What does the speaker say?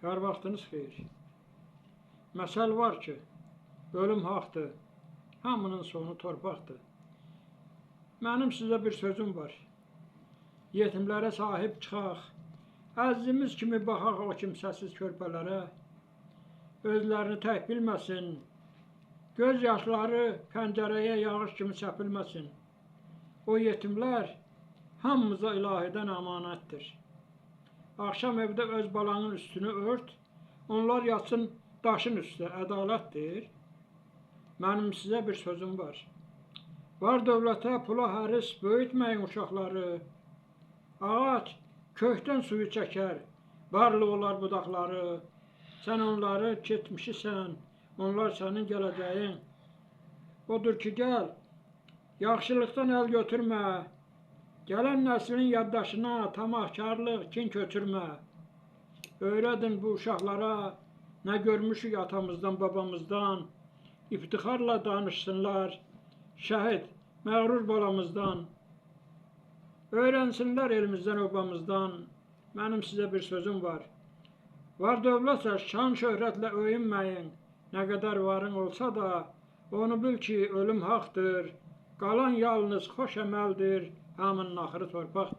Hər vaxtınız xeyir. Məsəl var ki, ölüm haqdır, hamının sonu torpaqdır. Mənim sizə bir sözüm var. Yetimlərə sahib çıxaq, əzizimiz kimi baxaq o kimsəsiz körpələrə. Özlərini tək bilməsin, göz yaşları pəncərəyə yağış kimi səpilməsin. O yetimlər hamımıza ilahidən əmanətdir. Axşam evdə öz balanın üstünü ört, onlar yatsın daşın üstə, ədalətdir. Mənim sizə bir sözüm var. Var dövlətə, pula həris böyütməyin uşaqları. Ağac kökdən suyu çəkər, varlı olar budaqları. Sən onları keçmişisən, onlar sənin gələcəyin. Odur ki, gəl, yaxşılıqdan əl götürmə. Gələn nəslin yaddaşına tamahkarlıq, kin köçürmə. Öyrədin bu uşaqlara, nə görmüşük atamızdan, babamızdan. İftixarla danışsınlar, şəhid, məğrur balamızdan. Öyrənsinlər elimizdən, obamızdan. Mənim sizə bir sözüm var. Var dövlətsə, şan şöhrətlə öyünməyin. Nə qədər varın olsa da, onu bil ki, ölüm haqdır. Qalan yalnız xoş əməldir, hamının axırı torpaqdır.